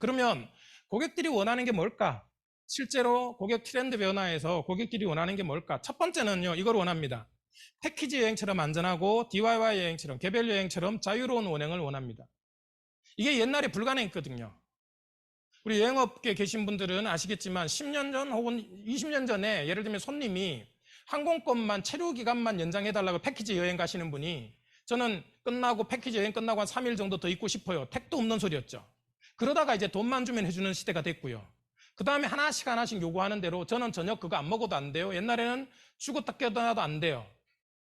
그러면 고객들이 원하는 게 뭘까? 실제로 고객 트렌드 변화에서 고객들이 원하는 게 뭘까? 첫 번째는요, 이걸 원합니다. 패키지 여행처럼 안전하고 DIY 여행처럼 개별 여행처럼 자유로운 운행을 원합니다. 이게 옛날에 불가능했거든요. 우리 여행업계에 계신 분들은 아시겠지만 10년 전 혹은 20년 전에 예를 들면 손님이 항공권만 체류 기간만 연장해달라고 패키지 여행 가시는 분이 저는 끝나고 패키지 여행 끝나고 한 3일 정도 더 있고 싶어요. 택도 없는 소리였죠. 그러다가 이제 돈만 주면 해주는 시대가 됐고요. 그 다음에 하나씩 요구하는 대로 저는 저녁 그거 안 먹어도 안 돼요. 옛날에는 죽었다 깨어나도 안 돼요.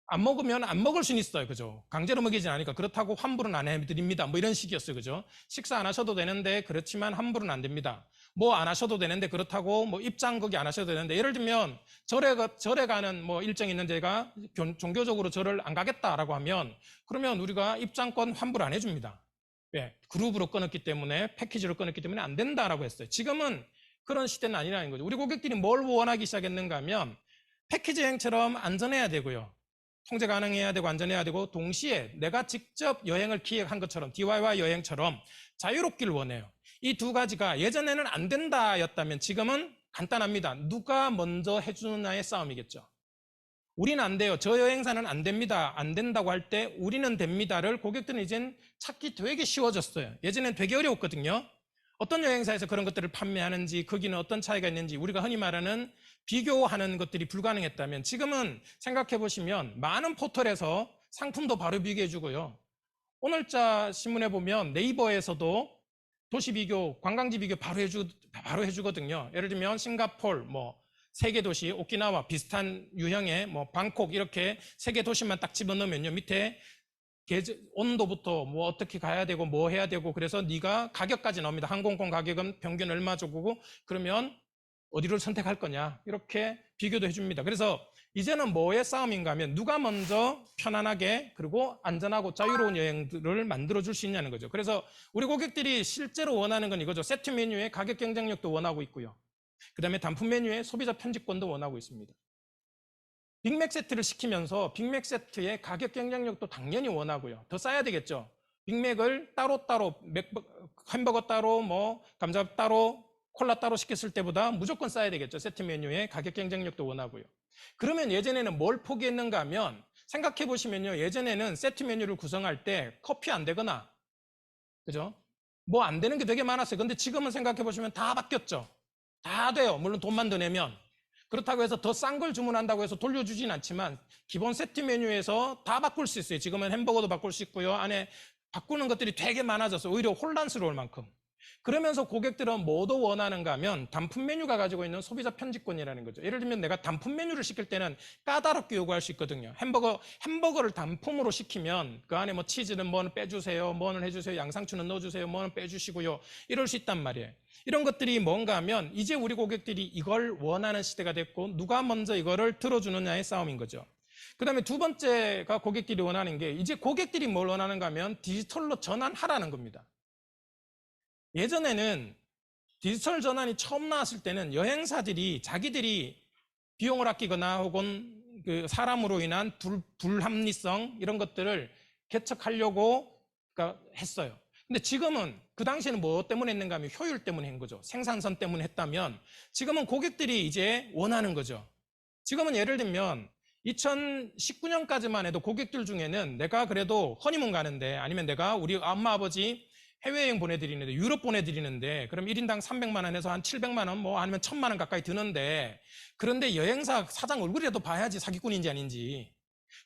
안 먹으면 안 먹을 수는 있어요. 그죠? 강제로 먹이진 않으니까. 그렇다고 환불은 안 해드립니다. 뭐 이런 식이었어요. 그죠? 식사 안 하셔도 되는데 그렇지만 환불은 안 됩니다. 뭐 안 하셔도 되는데 그렇다고 뭐 입장 거기 안 하셔도 되는데 예를 들면 절에 가는 뭐 일정이 있는 데가 종교적으로 절을 안 가겠다라고 하면 그러면 우리가 입장권 환불 안 해줍니다. 왜? 그룹으로 끊었기 때문에 패키지로 끊었기 때문에 안 된다라고 했어요. 지금은 그런 시대는 아니라는 거죠. 우리 고객들이 뭘 원하기 시작했는가 하면 패키지 여행처럼 안전해야 되고요. 통제 가능해야 되고 안전해야 되고 동시에 내가 직접 여행을 기획한 것처럼 DIY 여행처럼 자유롭기를 원해요. 이 두 가지가 예전에는 안 된다였다면 지금은 간단합니다. 누가 먼저 해주느냐의 싸움이겠죠. 우리는 안 돼요. 저 여행사는 안 됩니다. 안 된다고 할 때 우리는 됩니다를 고객들은 이젠 찾기 되게 쉬워졌어요. 예전엔 되게 어려웠거든요. 어떤 여행사에서 그런 것들을 판매하는지 거기는 어떤 차이가 있는지 우리가 흔히 말하는 비교하는 것들이 불가능했다면 지금은 생각해 보시면 많은 포털에서 상품도 바로 비교해 주고요. 오늘자 신문에 보면 네이버에서도 도시 비교, 관광지 비교 바로 해주거든요. 예를 들면 싱가폴, 뭐 세계 도시, 오키나와 비슷한 유형의 뭐 방콕 이렇게 세계 도시만 딱 집어넣으면요. 밑에 온도부터 뭐 어떻게 가야 되고 뭐 해야 되고 그래서 네가 가격까지 나옵니다. 항공권 가격은 평균 얼마 주고 그러면 어디를 선택할 거냐 이렇게 비교도 해줍니다. 그래서 이제는 뭐의 싸움인가 하면 누가 먼저 편안하게 그리고 안전하고 자유로운 여행들을 만들어줄 수 있냐는 거죠. 그래서 우리 고객들이 실제로 원하는 건 이거죠. 세트 메뉴의 가격 경쟁력도 원하고 있고요. 그 다음에 단품 메뉴의 소비자 편집권도 원하고 있습니다. 빅맥 세트를 시키면서 빅맥 세트의 가격 경쟁력도 당연히 원하고요. 더 싸야 되겠죠. 빅맥을 따로따로 햄버거 따로 뭐 감자 따로 콜라 따로 시켰을 때보다 무조건 싸야 되겠죠. 세트 메뉴의 가격 경쟁력도 원하고요. 그러면 예전에는 뭘 포기했는가 하면 생각해 보시면요. 예전에는 세트 메뉴를 구성할 때 커피 안 되거나 그죠? 뭐 안 되는 게 되게 많았어요. 근데 지금은 생각해 보시면 다 바뀌었죠. 다 돼요. 물론 돈만 더 내면. 그렇다고 해서 더 싼 걸 주문한다고 해서 돌려주진 않지만 기본 세트 메뉴에서 다 바꿀 수 있어요. 지금은 햄버거도 바꿀 수 있고요. 안에 바꾸는 것들이 되게 많아져서 오히려 혼란스러울 만큼. 그러면서 고객들은 뭐도 원하는가 하면 단품 메뉴가 가지고 있는 소비자 편집권이라는 거죠. 예를 들면 내가 단품 메뉴를 시킬 때는 까다롭게 요구할 수 있거든요. 햄버거를 단품으로 시키면 그 안에 뭐 치즈는 뭐는 빼주세요. 뭐는 해주세요. 양상추는 넣어주세요. 뭐는 빼주시고요. 이럴 수 있단 말이에요. 이런 것들이 뭔가 하면 이제 우리 고객들이 이걸 원하는 시대가 됐고 누가 먼저 이거를 들어주느냐의 싸움인 거죠. 그 다음에 두 번째가 고객들이 원하는 게 이제 고객들이 뭘 원하는가 하면 디지털로 전환하라는 겁니다. 예전에는 디지털 전환이 처음 나왔을 때는 여행사들이 자기들이 비용을 아끼거나 혹은 그 사람으로 인한 불합리성 이런 것들을 개척하려고 했어요. 근데 지금은 그 당시에는 뭐 때문에 했는가 하면 효율 때문에 한 거죠. 생산선 때문에 했다면 지금은 고객들이 이제 원하는 거죠. 지금은 예를 들면 2019년까지만 해도 고객들 중에는 내가 그래도 허니문 가는데 아니면 내가 우리 엄마 아버지 해외여행 보내드리는데 유럽 보내드리는데 그럼 1인당 300만 원에서 한 700만 원 뭐 아니면 1000만 원 가까이 드는데 그런데 여행사 사장 얼굴이라도 봐야지 사기꾼인지 아닌지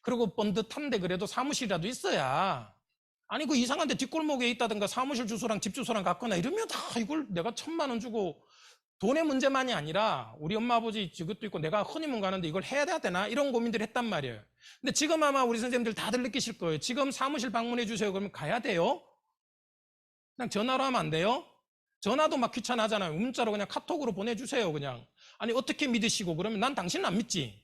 그리고 번듯한데 그래도 사무실이라도 있어야 아니 그 이상한 데 뒷골목에 있다든가 사무실 주소랑 집 주소랑 갖거나 이러면 다 이걸 내가 1000만 원 주고 돈의 문제만이 아니라 우리 엄마 아버지 저것도 있고 내가 허니문 가는데 이걸 해야 되나 이런 고민들을 했단 말이에요. 근데 지금 아마 우리 선생님들 다들 느끼실 거예요. 지금 사무실 방문해 주세요. 그러면 가야 돼요? 그냥 전화로 하면 안 돼요? 전화도 막 귀찮아하잖아요. 문자로 그냥 카톡으로 보내주세요. 그냥. 아니 어떻게 믿으시고 그러면 난 당신은 안 믿지.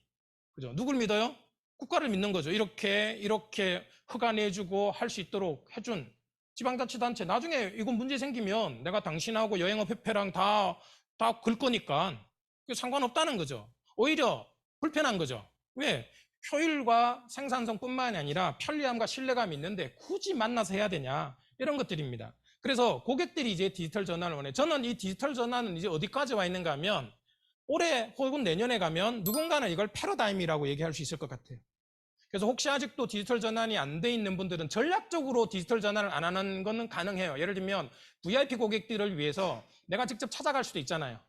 그죠? 누굴 믿어요? 국가를 믿는 거죠. 이렇게 허가내주고 할 수 있도록 해준 지방자치단체. 나중에 이건 문제 생기면 내가 당신하고 여행업 협회랑 다 걸 거니까 상관없다는 거죠. 오히려 불편한 거죠. 왜? 효율과 생산성뿐만이 아니라 편리함과 신뢰감이 있는데 굳이 만나서 해야 되냐? 이런 것들입니다. 그래서 고객들이 이제 디지털 전환을 원해. 저는 이 디지털 전환은 이제 어디까지 와 있는가 하면 올해 혹은 내년에 가면 누군가는 이걸 패러다임이라고 얘기할 수 있을 것 같아요. 그래서 혹시 아직도 디지털 전환이 안 돼 있는 분들은 전략적으로 디지털 전환을 안 하는 것은 가능해요. 예를 들면 VIP 고객들을 위해서 내가 직접 찾아갈 수도 있잖아요.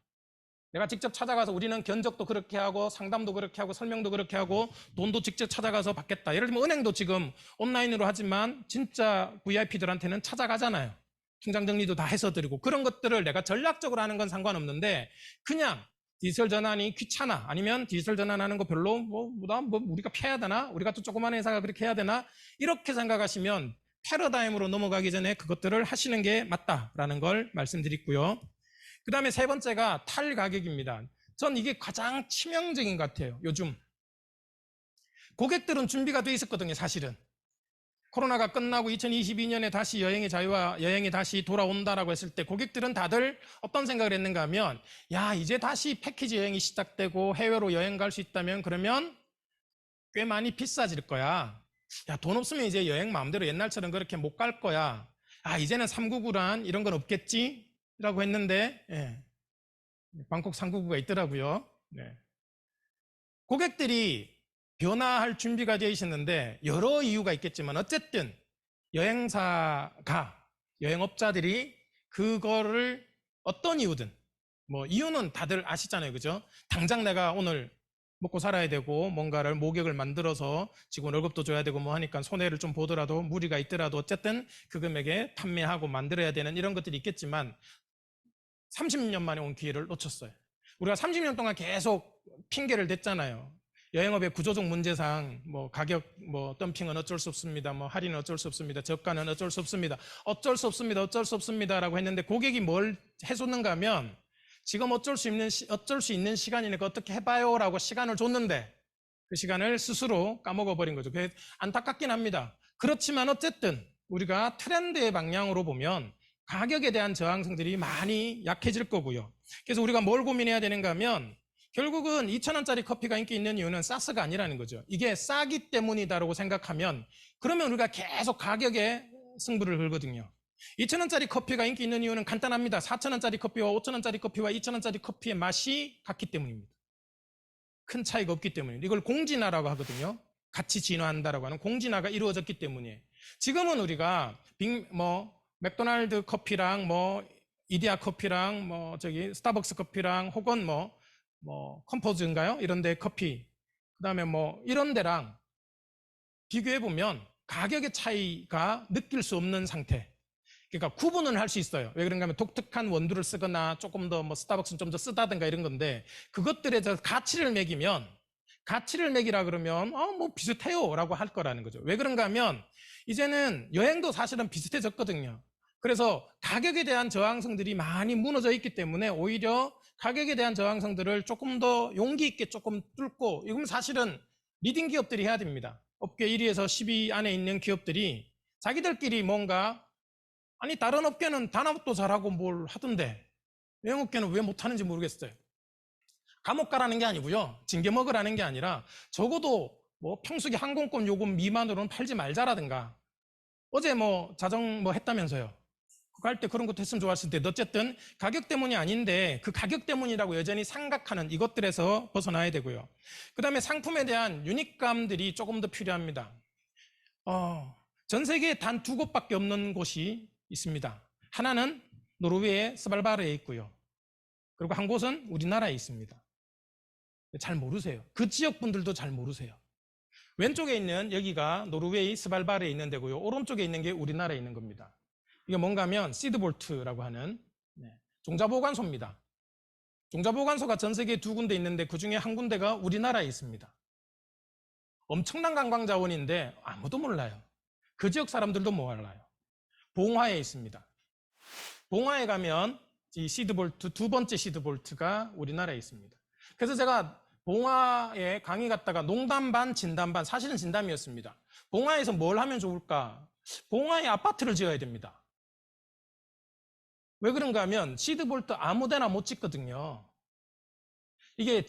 내가 직접 찾아가서 우리는 견적도 그렇게 하고 상담도 그렇게 하고 설명도 그렇게 하고 돈도 직접 찾아가서 받겠다. 예를 들면 은행도 지금 온라인으로 하지만 진짜 VIP들한테는 찾아가잖아요. 통장 정리도 다 해서 드리고 그런 것들을 내가 전략적으로 하는 건 상관없는데 그냥 디지털 전환이 귀찮아 아니면 디지털 전환하는 거 별로 뭐 우리가 피해야 되나? 우리가 또 조그만 회사가 그렇게 해야 되나? 이렇게 생각하시면 패러다임으로 넘어가기 전에 그것들을 하시는 게 맞다라는 걸 말씀드리고요. 그 다음에 세 번째가 탈가격입니다. 전 이게 가장 치명적인 것 같아요. 요즘 고객들은 준비가 돼 있었거든요. 사실은 코로나가 끝나고 2022년에 다시 여행의 자유와 여행이 다시 돌아온다라고 했을 때 고객들은 다들 어떤 생각을 했는가 하면 야 이제 다시 패키지 여행이 시작되고 해외로 여행 갈 수 있다면 그러면 꽤 많이 비싸질 거야. 야 돈 없으면 이제 여행 마음대로 옛날처럼 그렇게 못 갈 거야. 아 이제는 399란 이런 건 없겠지? 라고 했는데 예. 방콕 399가 있더라고요. 네. 고객들이 변화할 준비가 되어 있었는데 여러 이유가 있겠지만 어쨌든 여행사가 여행업자들이 그거를 어떤 이유든 뭐 이유는 다들 아시잖아요. 그죠? 당장 내가 오늘 먹고 살아야 되고 뭔가를 모객을 만들어서 직원 월급도 줘야 되고 뭐 하니까 손해를 좀 보더라도 무리가 있더라도 어쨌든 그 금액에 판매하고 만들어야 되는 이런 것들이 있겠지만 30년 만에 온 기회를 놓쳤어요. 우리가 30년 동안 계속 핑계를 댔잖아요. 여행업의 구조적 문제상 뭐 가격 뭐 덤핑은 어쩔 수 없습니다. 뭐 할인은 어쩔 수 없습니다. 저가는 어쩔 수 없습니다. 어쩔 수 없습니다. 어쩔 수 없습니다라고 했는데 고객이 뭘 해줬는가 하면 지금 어쩔 수 있는 시간이니까 어떻게 해봐요라고 시간을 줬는데 그 시간을 스스로 까먹어 버린 거죠. 그게 안타깝긴 합니다. 그렇지만 어쨌든 우리가 트렌드의 방향으로 보면 가격에 대한 저항성들이 많이 약해질 거고요. 그래서 우리가 뭘 고민해야 되는가 하면 결국은 2,000원짜리 커피가 인기 있는 이유는 싸스가 아니라는 거죠. 이게 싸기 때문이다라고 생각하면 그러면 우리가 계속 가격에 승부를 걸거든요. 2,000원짜리 커피가 인기 있는 이유는 간단합니다. 4,000원짜리 커피와 5,000원짜리 커피와 2,000원짜리 커피의 맛이 같기 때문입니다. 큰 차이가 없기 때문입니다. 이걸 공진화라고 하거든요. 같이 진화한다라고 하는 공진화가 이루어졌기 때문이에요. 지금은 우리가 맥도날드 커피랑 뭐 이디야 커피랑 뭐 저기 스타벅스 커피랑 혹은 뭐 컴포즈인가요? 이런 데 커피 그다음에 뭐 이런 데랑 비교해 보면 가격의 차이가 느낄 수 없는 상태. 그러니까 구분은 할 수 있어요. 왜 그런가 하면 독특한 원두를 쓰거나 조금 더 뭐 스타벅스는 좀 더 쓰다든가 이런 건데 그것들에 저 가치를 매기면 가치를 매기라 그러면 뭐 비슷해요라고 할 거라는 거죠. 왜 그런가 하면 이제는 여행도 사실은 비슷해졌거든요. 그래서 가격에 대한 저항성들이 많이 무너져 있기 때문에 오히려 가격에 대한 저항성들을 조금 더 용기 있게 조금 뚫고 이건 사실은 리딩 기업들이 해야 됩니다. 업계 1위에서 10위 안에 있는 기업들이 자기들끼리 뭔가 아니 다른 업계는 단합도 잘하고 뭘 하던데 여행업계는 왜 못하는지 모르겠어요. 감옥 가라는 게 아니고요. 징계 먹으라는 게 아니라 적어도 뭐 평수기 항공권 요금 미만으로는 팔지 말자라든가 어제 뭐 자정 뭐 했다면서요. 갈 때 그런 것도 했으면 좋았을 텐데 어쨌든 가격 때문이 아닌데 그 가격 때문이라고 여전히 생각하는 이것들에서 벗어나야 되고요. 그 다음에 상품에 대한 유니감들이 조금 더 필요합니다. 전 세계에 단 2곳밖에 없는 곳이 있습니다. 하나는 노르웨이의 스발바르에 있고요. 그리고 한 곳은 우리나라에 있습니다. 잘 모르세요. 그 지역 분들도 잘 모르세요. 왼쪽에 있는 여기가 노르웨이 스발바르에 있는 데고요. 오른쪽에 있는 게 우리나라에 있는 겁니다. 이게 뭔가 하면 시드볼트라고 하는 종자보관소입니다. 종자보관소가 전 세계에 2군데 있는데 그중에 한 군데가 우리나라에 있습니다. 엄청난 관광자원인데 아무도 몰라요. 그 지역 사람들도 몰라요. 봉화에 있습니다. 봉화에 가면 이 시드볼트, 2번째 시드볼트가 우리나라에 있습니다. 그래서 제가 봉화에 강의 갔다가 농담 반 진담 반 사실은 진담이었습니다. 봉화에서 뭘 하면 좋을까? 봉화에 아파트를 지어야 됩니다. 왜 그런가 하면 시드볼트 아무데나 못 짓거든요. 이게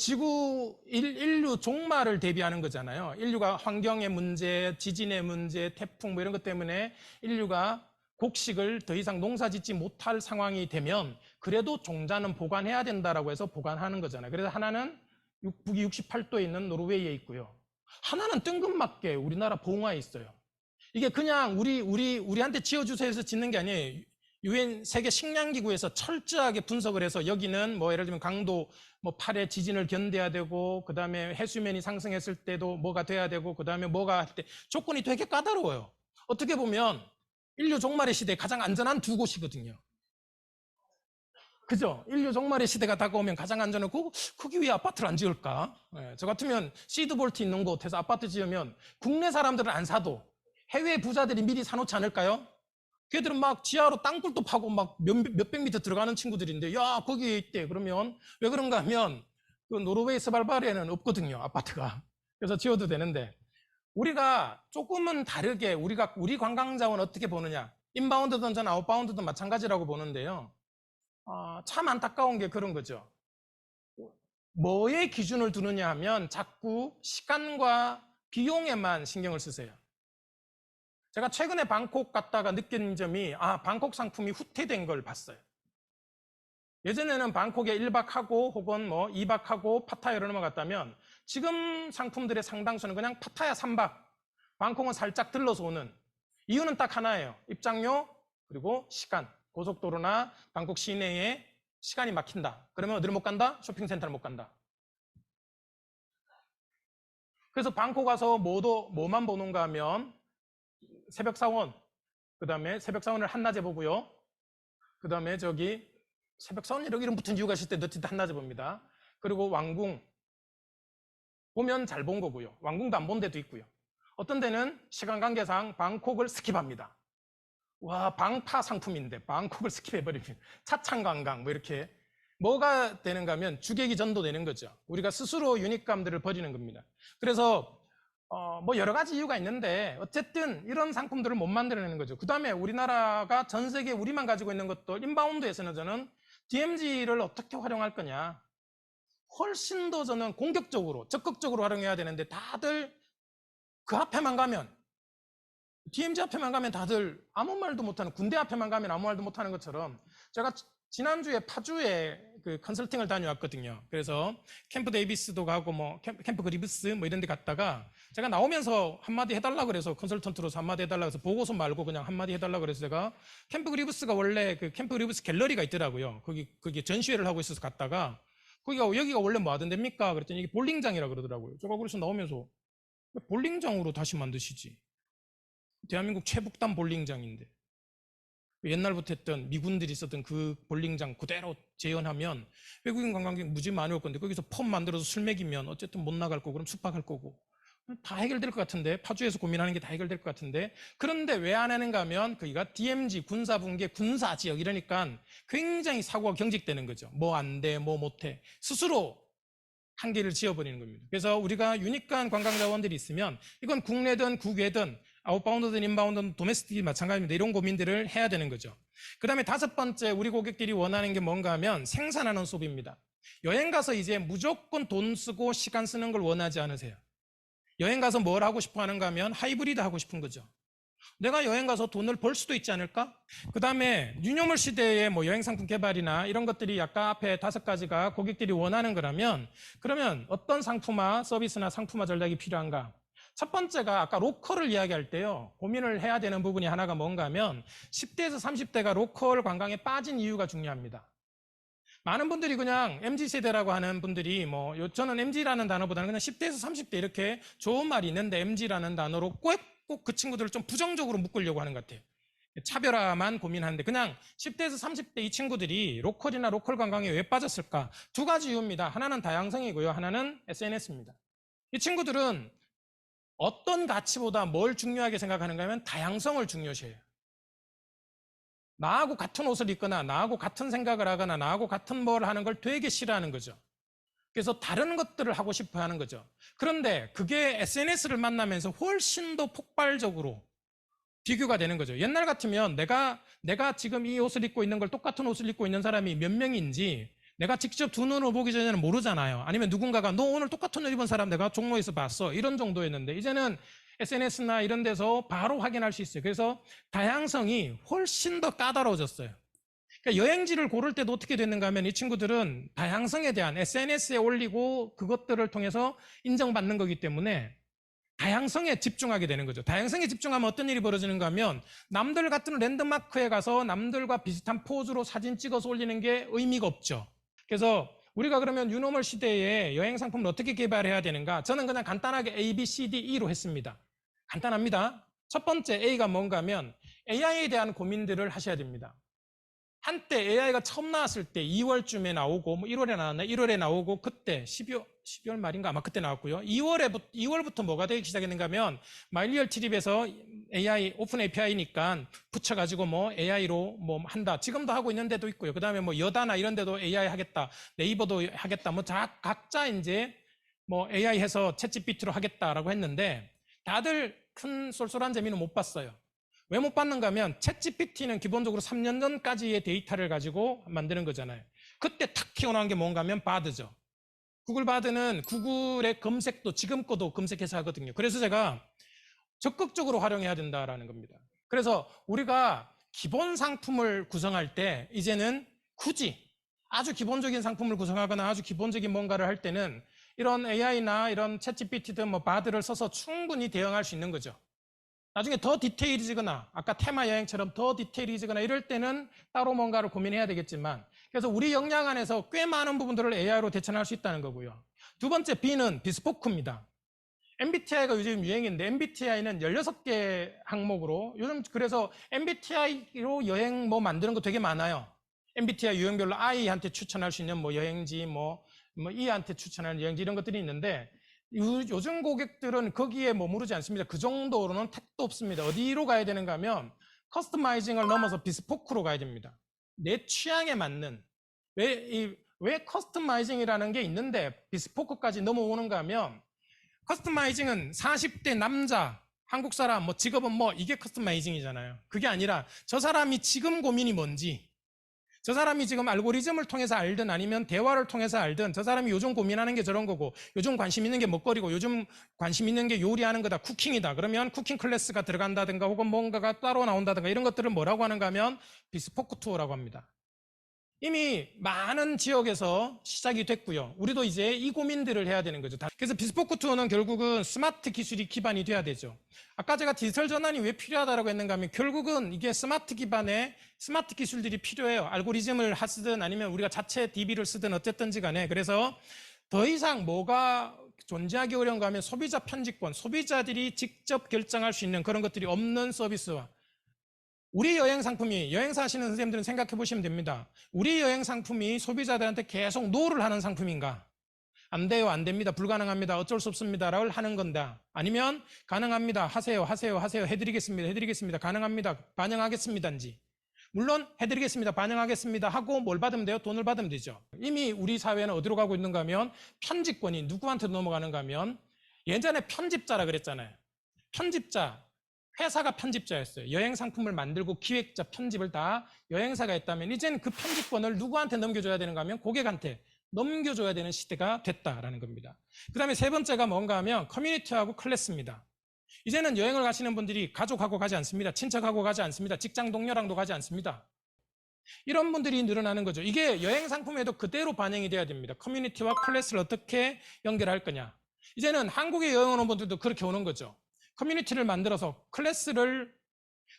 인류 종말을 대비하는 거잖아요. 인류가 환경의 문제, 지진의 문제, 태풍 뭐 이런 것 때문에 인류가 곡식을 더 이상 농사 짓지 못할 상황이 되면 그래도 종자는 보관해야 된다라고 해서 보관하는 거잖아요. 그래서 하나는 북위 68도에 있는 노르웨이에 있고요. 하나는 뜬금맞게 우리나라 봉화에 있어요. 이게 그냥 우리한테 지어주세요 해서 짓는 게 아니에요. 유엔 세계 식량기구에서 철저하게 분석을 해서 여기는 뭐 예를 들면 강도 뭐 8의 지진을 견뎌야 되고, 그 다음에 해수면이 상승했을 때도 뭐가 돼야 되고, 그 다음에 뭐가 할 때 조건이 되게 까다로워요. 어떻게 보면 인류 종말의 시대에 가장 안전한 두 곳이거든요. 그죠? 인류 종말의 시대가 다가오면 가장 안전하고, 거기 왜 아파트를 안 지을까? 저 같으면 시드볼트 있는 곳에서 아파트 지으면 국내 사람들은 안 사도 해외 부자들이 미리 사놓지 않을까요? 걔들은 막 지하로 땅굴도 파고 막 몇백 미터 들어가는 친구들인데, 야, 거기에 있대. 그러면 왜 그런가 하면 그 노르웨이 스발바리에는 없거든요, 아파트가. 그래서 지어도 되는데, 우리가 조금은 다르게 우리 관광자원 어떻게 보느냐. 인바운드든 전 아웃바운드든 마찬가지라고 보는데요. 참 안타까운 게 그런 거죠. 뭐에 기준을 두느냐 하면 자꾸 시간과 비용에만 신경을 쓰세요. 제가 최근에 방콕 갔다가 느낀 점이, 방콕 상품이 후퇴된 걸 봤어요. 예전에는 방콕에 1박 하고 혹은 뭐 2박 하고 파타야로 넘어갔다면 지금 상품들의 상당수는 그냥 파타야 3박, 방콕은 살짝 들러서 오는. 이유는 딱 하나예요. 입장료 그리고 시간. 고속도로나 방콕 시내에 시간이 막힌다. 그러면 어디를 못 간다? 쇼핑센터를 못 간다. 그래서 방콕 가서 뭐만 보는가 하면 새벽 사원, 그 다음에 새벽 사원을 한낮에 보고요. 그 다음에 저기 새벽 사원 이름 붙은 이유가 있을 때 너티도 한낮에 봅니다. 그리고 왕궁 보면 잘 본 거고요. 왕궁도 안 본 데도 있고요. 어떤 데는 시간 관계상 방콕을 스킵합니다. 와, 방파 상품인데 방콕을 스킵해버리면 차창 관광 뭐 이렇게 뭐가 되는가 하면 주객이 전도되는 거죠. 우리가 스스로 유니감들을 버리는 겁니다. 그래서 뭐 여러 가지 이유가 있는데 어쨌든 이런 상품들을 못 만들어내는 거죠. 그 다음에 우리나라가 전 세계 우리만 가지고 있는 것도 인바운드에서는 저는 DMZ를 어떻게 활용할 거냐. 훨씬 더 저는 공격적으로 적극적으로 활용해야 되는데 다들 그 앞에만 가면 DMZ 앞에만 가면 다들 아무 말도 못하는, 군대 앞에만 가면 아무 말도 못하는 것처럼, 제가 지난주에 파주에 그 컨설팅을 다녀왔거든요. 그래서 캠프 데이비스도 가고 뭐 캠프 그리브스 뭐 이런 데 갔다가 제가 나오면서 한마디 해달라고 그래서 컨설턴트로서 한마디 해달라고 해서 보고서 말고 그냥 한마디 해달라고 그래서 제가 캠프 그리브스가 원래 그 캠프 그리브스 갤러리가 있더라고요. 거기 전시회를 하고 있어서 갔다가 여기가 원래 뭐 하던 데입니까? 그랬더니 이게 볼링장이라 그러더라고요. 제가 그래서 나오면서 볼링장으로 다시 만드시지. 대한민국 최북단 볼링장인데 옛날부터 했던 미군들이 썼던 그 볼링장 그대로 재현하면 외국인 관광객 무지 많이 올 건데 거기서 펌 만들어서 술 먹이면 어쨌든 못 나갈 거고 그럼 숙박할 거고 다 해결될 것 같은데, 파주에서 고민하는 게 다 해결될 것 같은데, 그런데 왜 안 하는가 하면 거기가 DMZ 군사분계 군사지역 이러니까 굉장히 사고가 경직되는 거죠. 뭐 안 돼, 뭐 못해. 스스로 한계를 지어버리는 겁니다. 그래서 우리가 유니크한 관광자원들이 있으면 이건 국내든 국외든 아웃바운드든 인바운드든 도메스틱이 마찬가지입니다. 이런 고민들을 해야 되는 거죠. 그 다음에 다섯 번째 우리 고객들이 원하는 게 뭔가 하면 생산하는 소비입니다. 여행 가서 이제 무조건 돈 쓰고 시간 쓰는 걸 원하지 않으세요. 여행 가서 뭘 하고 싶어 하는가 하면 하이브리드 하고 싶은 거죠. 내가 여행 가서 돈을 벌 수도 있지 않을까? 그 다음에 뉴노멀 시대의 뭐 여행 상품 개발이나 이런 것들이 아까 앞에 다섯 가지가 고객들이 원하는 거라면, 그러면 어떤 상품화 서비스나 상품화 전략이 필요한가? 첫 번째가 아까 로컬을 이야기할 때요, 고민을 해야 되는 부분이 하나가 뭔가 하면 10대에서 30대가 로컬 관광에 빠진 이유가 중요합니다. 많은 분들이 그냥 MZ세대라고 하는 분들이 저는 MZ라는 단어보다는 그냥 10대에서 30대 이렇게 좋은 말이 있는데 MZ라는 단어로 꼭 그 친구들을 좀 부정적으로 묶으려고 하는 것 같아요. 차별화만 고민하는데 그냥 10대에서 30대 이 친구들이 로컬이나 로컬 관광에 왜 빠졌을까? 두 가지 이유입니다. 하나는 다양성이고요. 하나는 SNS입니다. 이 친구들은 어떤 가치보다 뭘 중요하게 생각하는가 하면 다양성을 중요시해요. 나하고 같은 옷을 입거나 나하고 같은 생각을 하거나 나하고 같은 뭘 하는 걸 되게 싫어하는 거죠. 그래서 다른 것들을 하고 싶어 하는 거죠. 그런데 그게 SNS를 만나면서 훨씬 더 폭발적으로 비교가 되는 거죠. 옛날 같으면 내가 지금 이 옷을 입고 있는 걸 똑같은 옷을 입고 있는 사람이 몇 명인지 내가 직접 두 눈으로 보기 전에는 모르잖아요. 아니면 누군가가 너 오늘 똑같은 옷 입은 사람 내가 종로에서 봤어. 이런 정도였는데 이제는 SNS나 이런 데서 바로 확인할 수 있어요. 그래서 다양성이 훨씬 더 까다로워졌어요. 그러니까 여행지를 고를 때도 어떻게 됐는가 하면 이 친구들은 다양성에 대한 SNS에 올리고 그것들을 통해서 인정받는 거기 때문에 다양성에 집중하게 되는 거죠. 다양성에 집중하면 어떤 일이 벌어지는가 하면 남들 같은 랜드마크에 가서 남들과 비슷한 포즈로 사진 찍어서 올리는 게 의미가 없죠. 그래서 우리가 그러면 유노멀 시대에 여행 상품을 어떻게 개발해야 되는가? 저는 그냥 간단하게 A, B, C, D, E로 했습니다. 간단합니다. 첫 번째 A가 뭔가 하면 AI에 대한 고민들을 하셔야 됩니다. 한때 AI가 처음 나왔을 때 2월쯤에 나오고, 뭐 1월에 나왔나? 1월에 나오고, 그때 12월 말인가? 아마 그때 나왔고요. 2월부터 뭐가 되기 시작했는가 하면, 마일리얼 트립에서 AI, 오픈 API니까 붙여가지고 뭐 AI로 뭐 한다. 지금도 하고 있는 데도 있고요. 그 다음에 뭐 여다나 이런 데도 AI 하겠다. 네이버도 하겠다. 뭐 각자 이제 뭐 AI 해서 챗GPT로 하겠다라고 했는데, 다들 큰 쏠쏠한 재미는 못 봤어요. 왜 못 받는가 하면 챗GPT는 기본적으로 3년 전까지의 데이터를 가지고 만드는 거잖아요. 그때 탁 튀어나온 게 뭔가 하면 바드죠. 구글 바드는 구글의 검색도 지금 거도 검색해서 하거든요. 그래서 제가 적극적으로 활용해야 된다라는 겁니다. 그래서 우리가 기본 상품을 구성할 때 이제는 굳이 아주 기본적인 상품을 구성하거나 아주 기본적인 뭔가를 할 때는 이런 AI나 이런 챗GPT든 뭐 바드를 써서 충분히 대응할 수 있는 거죠. 나중에 더 디테일이지거나 아까 테마 여행처럼 더 디테일이지거나 이럴 때는 따로 뭔가를 고민해야 되겠지만 그래서 우리 역량 안에서 꽤 많은 부분들을 AI로 대처할 수 있다는 거고요. 두 번째 B는 비스포크입니다. MBTI가 요즘 유행인데 MBTI는 16개 항목으로 요즘 그래서 MBTI로 여행 뭐 만드는 거 되게 많아요. MBTI 유형별로 I한테 추천할 수 있는 뭐 여행지 뭐 E한테 추천하는 여행지 이런 것들이 있는데 요즘 고객들은 거기에 머무르지 않습니다. 그 정도로는 택도 없습니다. 어디로 가야 되는가 하면 커스터마이징을 넘어서 비스포크로 가야 됩니다. 내 취향에 맞는 왜 커스터마이징이라는 게 있는데 비스포크까지 넘어오는가 하면 커스터마이징은 40대 남자 한국 사람 뭐 직업은 뭐 이게 커스터마이징이잖아요. 그게 아니라 저 사람이 지금 고민이 뭔지 저 사람이 지금 알고리즘을 통해서 알든 아니면 대화를 통해서 알든 저 사람이 요즘 고민하는 게 저런 거고 요즘 관심 있는 게 먹거리고 요즘 관심 있는 게 요리하는 거다 쿠킹이다 그러면 쿠킹 클래스가 들어간다든가 혹은 뭔가가 따로 나온다든가 이런 것들을 뭐라고 하는가 하면 비스포크 투어라고 합니다. 이미 많은 지역에서 시작이 됐고요. 우리도 이제 이 고민들을 해야 되는 거죠. 그래서 비스포크 투어는 결국은 스마트 기술이 기반이 돼야 되죠. 아까 제가 디지털 전환이 왜 필요하다고 했는가 하면 결국은 이게 스마트 기반의 스마트 기술들이 필요해요. 알고리즘을 쓰든 아니면 우리가 자체 DB를 쓰든 어쨌든지 간에 그래서 더 이상 뭐가 존재하기 어려운가 하면 소비자 편집권, 소비자들이 직접 결정할 수 있는 그런 것들이 없는 서비스와 우리 여행 상품이 여행사 하시는 선생님들은 생각해 보시면 됩니다. 우리 여행 상품이 소비자들한테 계속 노를 하는 상품인가? 안 돼요, 안 됩니다, 불가능합니다, 어쩔 수 없습니다라고 하는 건다. 아니면 가능합니다, 하세요, 해드리겠습니다, 가능합니다, 반영하겠습니다인지. 물론 해드리겠습니다, 반영하겠습니다 하고 뭘 받으면 돼요? 돈을 받으면 되죠. 이미 우리 사회는 어디로 가고 있는가 하면 편집권이 누구한테 넘어가는가 하면 예전에 편집자라 그랬잖아요. 편집자. 회사가 편집자였어요. 여행 상품을 만들고 기획자, 편집을 다 여행사가 했다면 이제는 그 편집권을 누구한테 넘겨줘야 되는가 하면 고객한테 넘겨줘야 되는 시대가 됐다라는 겁니다. 그 다음에 세 번째가 뭔가 하면 커뮤니티하고 클래스입니다. 이제는 여행을 가시는 분들이 가족하고 가지 않습니다. 친척하고 가지 않습니다. 직장 동료랑도 가지 않습니다. 이런 분들이 늘어나는 거죠. 이게 여행 상품에도 그대로 반영이 돼야 됩니다. 커뮤니티와 클래스를 어떻게 연결할 거냐. 이제는 한국에 여행 오는 분들도 그렇게 오는 거죠. 커뮤니티를 만들어서 클래스를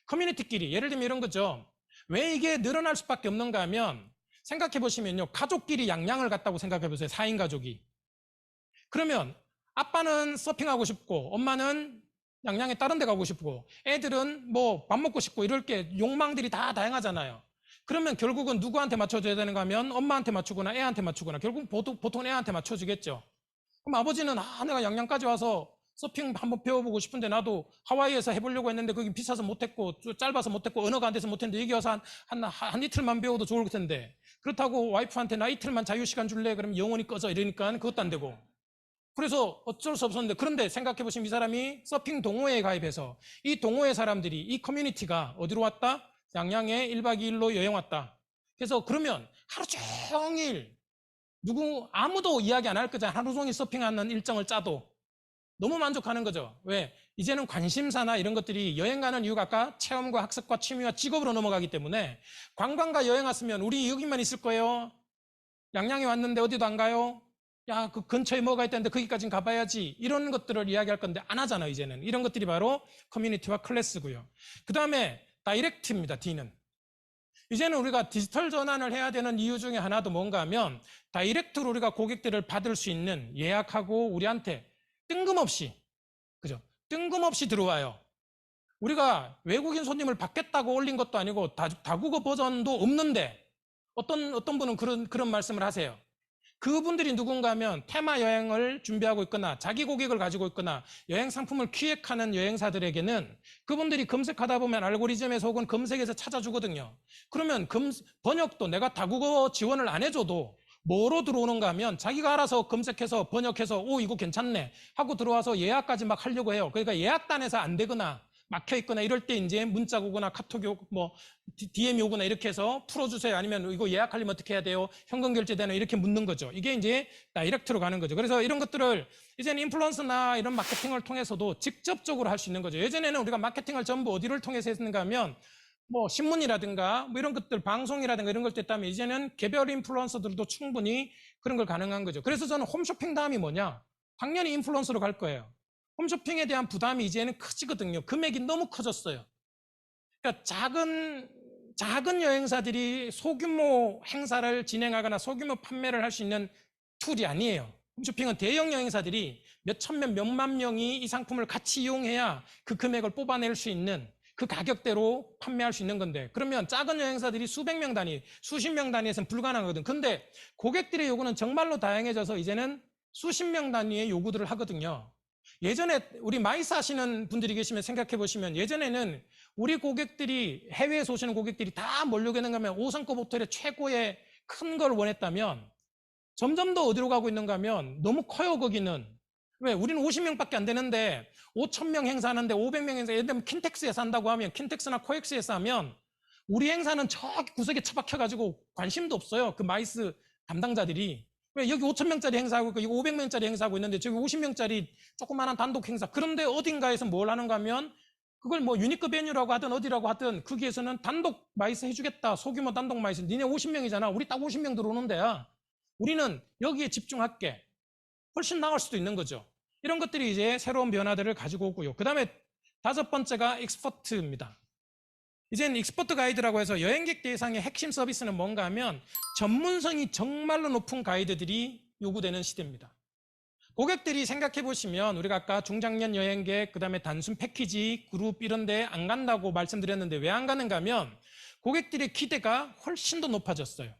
커뮤니티끼리 예를 들면 이런 거죠. 왜 이게 늘어날 수밖에 없는가 하면 생각해 보시면요. 가족끼리 양양을 갔다고 생각해 보세요. 4인 가족이. 그러면 아빠는 서핑하고 싶고 엄마는 양양에 다른 데 가고 싶고 애들은 뭐 밥 먹고 싶고 이럴 게 욕망들이 다 다양하잖아요. 그러면 결국은 누구한테 맞춰줘야 되는가 하면 엄마한테 맞추거나 애한테 맞추거나 결국 보통 애한테 맞춰주겠죠. 그럼 아버지는 내가 양양까지 와서 서핑 한번 배워보고 싶은데 나도 하와이에서 해보려고 했는데 거기 비싸서 못했고 짧아서 못했고 언어가 안 돼서 못했는데 여기 와서 한 이틀만 배워도 좋을 텐데 그렇다고 와이프한테 나 이틀만 자유시간 줄래? 그러면 영원히 꺼져 이러니까 그것도 안 되고 그래서 어쩔 수 없었는데 그런데 생각해보시면 이 사람이 서핑 동호회에 가입해서 이 동호회 사람들이 이 커뮤니티가 어디로 왔다? 양양에 1박 2일로 여행 왔다. 그래서 그러면 하루 종일 아무도 이야기 안 할 거잖아요. 하루 종일 서핑하는 일정을 짜도 너무 만족하는 거죠. 왜? 이제는 관심사나 이런 것들이 여행 가는 이유가 아까 체험과 학습과 취미와 직업으로 넘어가기 때문에 관광가 여행 왔으면 우리 여기만 있을 거예요. 양양에 왔는데 어디도 안 가요? 야, 그 근처에 뭐가 있다는데 거기까지는 가봐야지. 이런 것들을 이야기할 건데 안 하잖아요, 이제는. 이런 것들이 바로 커뮤니티와 클래스고요. 그 다음에 다이렉트입니다, D는. 이제는 우리가 디지털 전환을 해야 되는 이유 중에 하나도 뭔가 하면 다이렉트로 우리가 고객들을 받을 수 있는 예약하고 우리한테 뜬금없이, 그죠? 뜬금없이 들어와요. 우리가 외국인 손님을 받겠다고 올린 것도 아니고 다국어 버전도 없는데 어떤 분은 그런 말씀을 하세요. 그분들이 누군가 하면 테마 여행을 준비하고 있거나 자기 고객을 가지고 있거나 여행 상품을 기획하는 여행사들에게는 그분들이 검색하다 보면 알고리즘에서 혹은 검색에서 찾아주거든요. 그러면 번역도 내가 다국어 지원을 안 해줘도 뭐로 들어오는가 하면 자기가 알아서 검색해서 번역해서 오 이거 괜찮네 하고 들어와서 예약까지 막 하려고 해요. 그러니까 예약단에서 안 되거나 막혀 있거나 이럴 때 이제 문자가 오거나 카톡이 오고 뭐 DM이 오거나 이렇게 해서 풀어주세요. 아니면 이거 예약하려면 어떻게 해야 돼요? 현금 결제 되나? 이렇게 묻는 거죠. 이게 이제 다이렉트로 가는 거죠. 그래서 이런 것들을 이제는 인플루언서나 이런 마케팅을 통해서도 직접적으로 할 수 있는 거죠. 예전에는 우리가 마케팅을 전부 어디를 통해서 했는가 하면 뭐 신문이라든가 뭐 이런 것들 방송이라든가 이런 걸 했다면 이제는 개별 인플루언서들도 충분히 그런 걸 가능한 거죠. 그래서 저는 홈쇼핑 다음이 뭐냐? 당연히 인플루언서로 갈 거예요. 홈쇼핑에 대한 부담이 이제는 커지거든요. 금액이 너무 커졌어요. 그러니까 작은 여행사들이 소규모 행사를 진행하거나 소규모 판매를 할 수 있는 툴이 아니에요. 홈쇼핑은 대형 여행사들이 몇천 명, 몇만 명이 이 상품을 같이 이용해야 그 금액을 뽑아낼 수 있는 그 가격대로 판매할 수 있는 건데 그러면 작은 여행사들이 수백 명 단위, 수십 명 단위에서는 불가능하거든. 근데 고객들의 요구는 정말로 다양해져서 이제는 수십 명 단위의 요구들을 하거든요. 예전에 우리 마이스 하시는 분들이 계시면 생각해 보시면 예전에는 우리 고객들이 해외에서 오시는 고객들이 다 몰려오는 거면 5성급 호텔의 최고의 큰 걸 원했다면 점점 더 어디로 가고 있는가 하면 너무 커요 거기는. 왜? 우리는 50명밖에 안 되는데 5,000명 행사하는데 500명 행사 예를 들면 킨텍스에서 한다고 하면 킨텍스나 코엑스에서 하면 우리 행사는 저기 구석에 처박혀 가지고 관심도 없어요. 그 마이스 담당자들이. 왜 여기 5,000명짜리 행사하고 있고, 이거 500명짜리 행사하고 있는데 저기 50명짜리 조그마한 단독 행사. 그런데 어딘가에서 뭘 하는가 하면 그걸 뭐 유니크 베뉴라고 하든 어디라고 하든 거기에서는 단독 마이스 해주겠다. 소규모 단독 마이스. 니네 50명이잖아. 우리 딱 50명 들어오는 데야. 우리는 여기에 집중할게. 훨씬 나을 수도 있는 거죠. 이런 것들이 이제 새로운 변화들을 가지고 오고요. 그 다음에 다섯 번째가 익스퍼트입니다. 이제는 익스퍼트 가이드라고 해서 여행객 대상의 핵심 서비스는 뭔가 하면 전문성이 정말로 높은 가이드들이 요구되는 시대입니다. 고객들이 생각해 보시면 우리가 아까 중장년 여행객, 그 다음에 단순 패키지, 그룹 이런 데 안 간다고 말씀드렸는데 왜 안 가는가 하면 고객들의 기대가 훨씬 더 높아졌어요.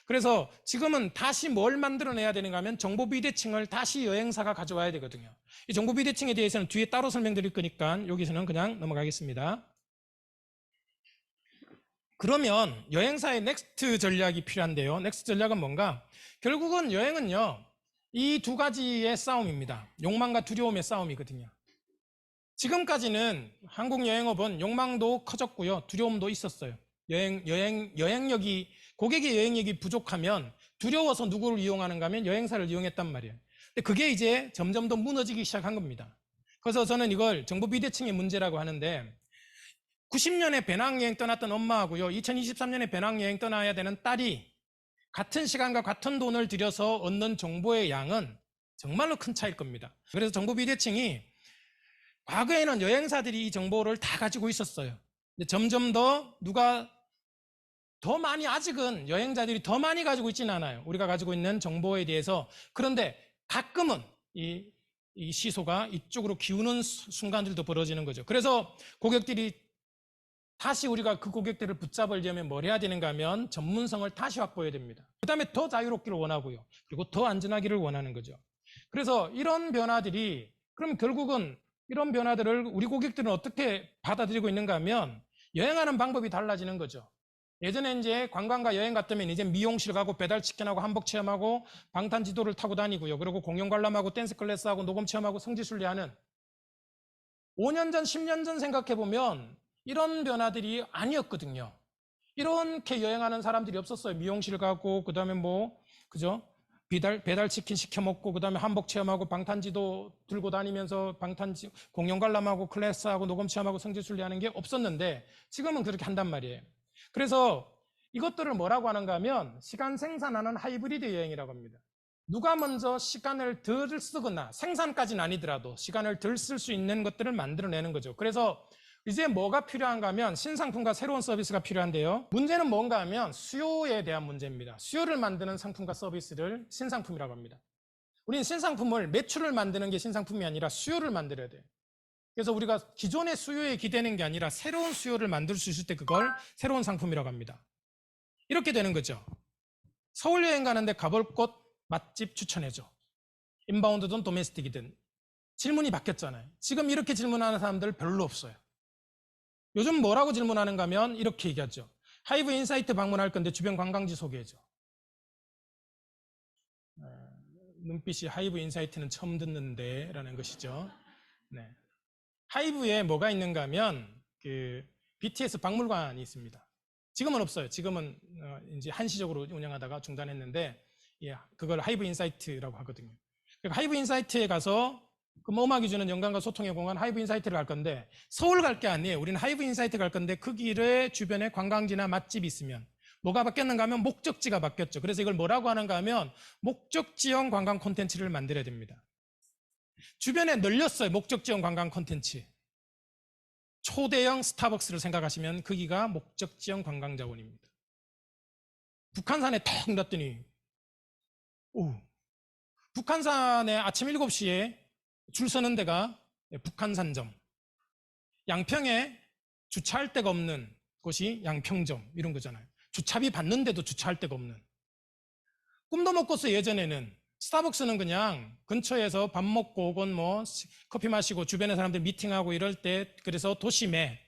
그래서 지금은 다시 뭘 만들어내야 되는가 하면 정보 비대칭을 다시 여행사가 가져와야 되거든요. 이 정보 비대칭에 대해서는 뒤에 따로 설명드릴 거니까 여기서는 그냥 넘어가겠습니다. 그러면 여행사의 넥스트 전략이 필요한데요. 넥스트 전략은 뭔가? 결국은 여행은요. 이 두 가지의 싸움입니다. 욕망과 두려움의 싸움이거든요. 지금까지는 한국 여행업은 욕망도 커졌고요. 두려움도 있었어요. 여행력이, 고객의 여행력이 부족하면 두려워서 누구를 이용하는가 하면 여행사를 이용했단 말이에요. 근데 그게 이제 점점 더 무너지기 시작한 겁니다. 그래서 저는 이걸 정보 비대칭의 문제라고 하는데 90년에 배낭여행 떠났던 엄마하고요. 2023년에 배낭여행 떠나야 되는 딸이 같은 시간과 같은 돈을 들여서 얻는 정보의 양은 정말로 큰 차이일 겁니다. 그래서 정보 비대칭이 과거에는 여행사들이 이 정보를 다 가지고 있었어요. 근데 점점 더 누가 더 많이 아직은 여행자들이 더 많이 가지고 있지는 않아요. 우리가 가지고 있는 정보에 대해서. 그런데 가끔은 이 시소가 이쪽으로 기우는 순간들도 벌어지는 거죠. 그래서 고객들이 다시 우리가 그 고객들을 붙잡으려면 뭘 해야 되는가 하면 전문성을 다시 확보해야 됩니다. 그 다음에 더 자유롭기를 원하고요. 그리고 더 안전하기를 원하는 거죠. 그래서 이런 변화들이 그럼 결국은 이런 변화들을 우리 고객들은 어떻게 받아들이고 있는가 하면 여행하는 방법이 달라지는 거죠. 예전에 이제 관광과 여행 갔다면 이제 미용실 가고 배달치킨하고 한복 체험하고 방탄지도를 타고 다니고요. 그리고 공연 관람하고 댄스 클래스하고 녹음 체험하고 성지순례하는 5년 전, 10년 전 생각해보면 이런 변화들이 아니었거든요. 이렇게 여행하는 사람들이 없었어요. 미용실 가고, 그 다음에 뭐, 그죠? 배달치킨 시켜 먹고 그다음에 한복 체험하고 방탄지도 들고 다니면서 방탄지 공연 관람하고 클래스하고 녹음 체험하고 성지순례 하는 게 없었는데 지금은 그렇게 한단 말이에요. 그래서 이것들을 뭐라고 하는가 하면 시간 생산하는 하이브리드 여행이라고 합니다. 누가 먼저 시간을 덜 쓰거나 생산까지는 아니더라도 시간을 덜 쓸 수 있는 것들을 만들어내는 거죠. 그래서 이제 뭐가 필요한가 하면 신상품과 새로운 서비스가 필요한데요. 문제는 뭔가 하면 수요에 대한 문제입니다. 수요를 만드는 상품과 서비스를 신상품이라고 합니다. 우리는 신상품을 매출을 만드는 게 신상품이 아니라 수요를 만들어야 돼요. 그래서 우리가 기존의 수요에 기대는 게 아니라 새로운 수요를 만들 수 있을 때 그걸 새로운 상품이라고 합니다. 이렇게 되는 거죠. 서울 여행 가는데 가볼 곳 맛집 추천해줘. 인바운드든 도메스틱이든. 질문이 바뀌었잖아요. 지금 이렇게 질문하는 사람들 별로 없어요. 요즘 뭐라고 질문하는가 하면 이렇게 얘기하죠. 하이브 인사이트 방문할 건데 주변 관광지 소개해줘. 눈빛이 하이브 인사이트는 처음 듣는데 라는 것이죠. 네. 하이브에 뭐가 있는가 하면 그 BTS 박물관이 있습니다. 지금은 없어요. 지금은 이제 한시적으로 운영하다가 중단했는데 예, 그걸 하이브 인사이트라고 하거든요. 그러니까 하이브 인사이트에 가서 그 음악이 주는 영감과 소통의 공간 하이브 인사이트를 갈 건데 서울 갈 게 아니에요. 우리는 하이브 인사이트 갈 건데 그 길에 주변에 관광지나 맛집이 있으면 뭐가 바뀌었는가 하면 목적지가 바뀌었죠. 그래서 이걸 뭐라고 하는가 하면 목적지형 관광 콘텐츠를 만들어야 됩니다. 주변에 널렸어요. 목적지형 관광 콘텐츠. 초대형 스타벅스를 생각하시면 거기가 목적지형 관광 자원입니다. 북한산에 턱 놨더니 북한산에 아침 7시에 줄 서는 데가 북한산점. 양평에 주차할 데가 없는 곳이 양평점 이런 거잖아요. 주차비 받는데도 주차할 데가 없는. 꿈도 못 꿨어요. 예전에는 스타벅스는 그냥 근처에서 밥 먹고 혹은 뭐 커피 마시고 주변에 사람들 미팅하고 이럴 때 그래서 도심에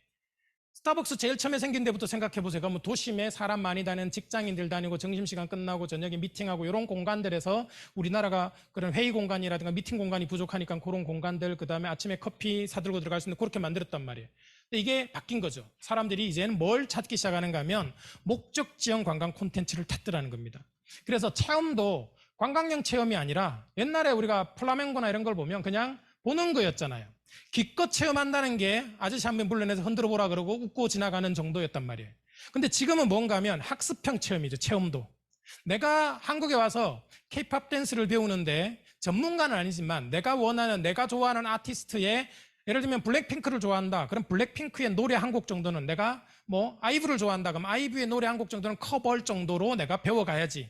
스타벅스 제일 처음에 생긴 데부터 생각해 보세요. 뭐 도심에 사람 많이 다니는 직장인들 다니고 점심시간 끝나고 저녁에 미팅하고 이런 공간들에서 우리나라가 그런 회의 공간이라든가 미팅 공간이 부족하니까 그런 공간들 그다음에 아침에 커피 사들고 들어갈 수 있는 그렇게 만들었단 말이에요. 근데 이게 바뀐 거죠. 사람들이 이제는 뭘 찾기 시작하는가 하면 목적지형 관광 콘텐츠를 찾더라는 겁니다. 그래서 체험도 관광형 체험이 아니라 옛날에 우리가 플라멩고나 이런 걸 보면 그냥 보는 거였잖아요. 기껏 체험한다는 게 아저씨 한 명 불러내서 흔들어 보라 그러고 웃고 지나가는 정도였단 말이에요. 근데 지금은 뭔가 하면 학습형 체험이죠. 체험도. 내가 한국에 와서 K-팝 댄스를 배우는데 전문가는 아니지만 내가 원하는 내가 좋아하는 아티스트의 예를 들면 블랙핑크를 좋아한다. 그럼 블랙핑크의 노래 한 곡 정도는 내가 뭐 아이브를 좋아한다. 그럼 아이브의 노래 한 곡 정도는 커버할 정도로 내가 배워가야지.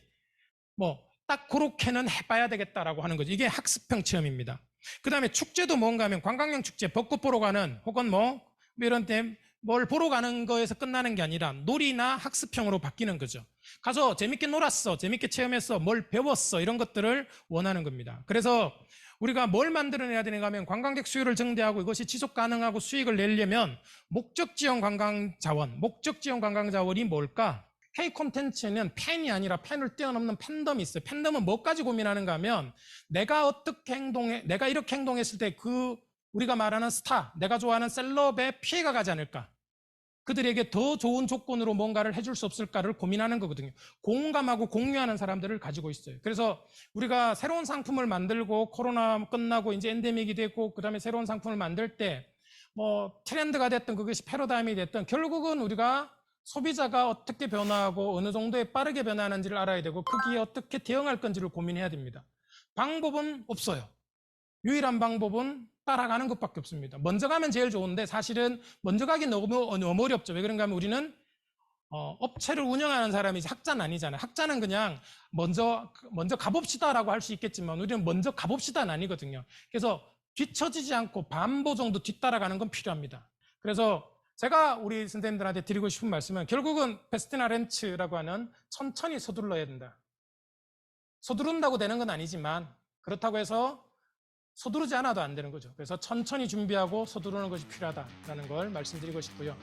뭐 딱 그렇게는 해봐야 되겠다라고 하는 거죠. 이게 학습형 체험입니다. 그 다음에 축제도 뭔가 하면 관광형 축제, 벚꽃 보러 가는 혹은 뭐 이런 때 뭘 보러 가는 거에서 끝나는 게 아니라 놀이나 학습형으로 바뀌는 거죠. 가서 재밌게 놀았어, 재밌게 체험했어, 뭘 배웠어 이런 것들을 원하는 겁니다. 그래서 우리가 뭘 만들어내야 되는가 하면 관광객 수요를 증대하고 이것이 지속 가능하고 수익을 내려면 목적지형 관광 자원, 목적지형 관광 자원이 뭘까? K 콘텐츠는 팬이 아니라 팬을 뛰어넘는 팬덤이 있어요. 팬덤은 뭐까지 고민하는가 하면 내가 어떻게 내가 이렇게 행동했을 때 그 우리가 말하는 스타, 내가 좋아하는 셀럽에 피해가 가지 않을까? 그들에게 더 좋은 조건으로 뭔가를 해줄 수 없을까를 고민하는 거거든요. 공감하고 공유하는 사람들을 가지고 있어요. 그래서 우리가 새로운 상품을 만들고 코로나 끝나고 이제 엔데믹이 되고 그다음에 새로운 상품을 만들 때 뭐 트렌드가 됐든 그것이 패러다임이 됐든 결국은 우리가 소비자가 어떻게 변화하고 어느 정도에 빠르게 변화하는지를 알아야 되고 거기에 어떻게 대응할 건지를 고민해야 됩니다. 방법은 없어요. 유일한 방법은 따라가는 것밖에 없습니다. 먼저 가면 제일 좋은데 사실은 먼저 가기 너무 어렵죠. 왜 그런가 하면 우리는 업체를 운영하는 사람이 학자는 아니잖아요. 학자는 그냥 먼저 가봅시다라고 할 수 있겠지만 우리는 먼저 가봅시다는 아니거든요. 그래서 뒤처지지 않고 반보 정도 뒤따라가는 건 필요합니다. 그래서 제가 우리 선생님들한테 드리고 싶은 말씀은 결국은 베스티나 렌츠라고 하는 천천히 서둘러야 된다. 서두른다고 되는 건 아니지만 그렇다고 해서 서두르지 않아도 안 되는 거죠. 그래서 천천히 준비하고 서두르는 것이 필요하다라는 걸 말씀드리고 싶고요.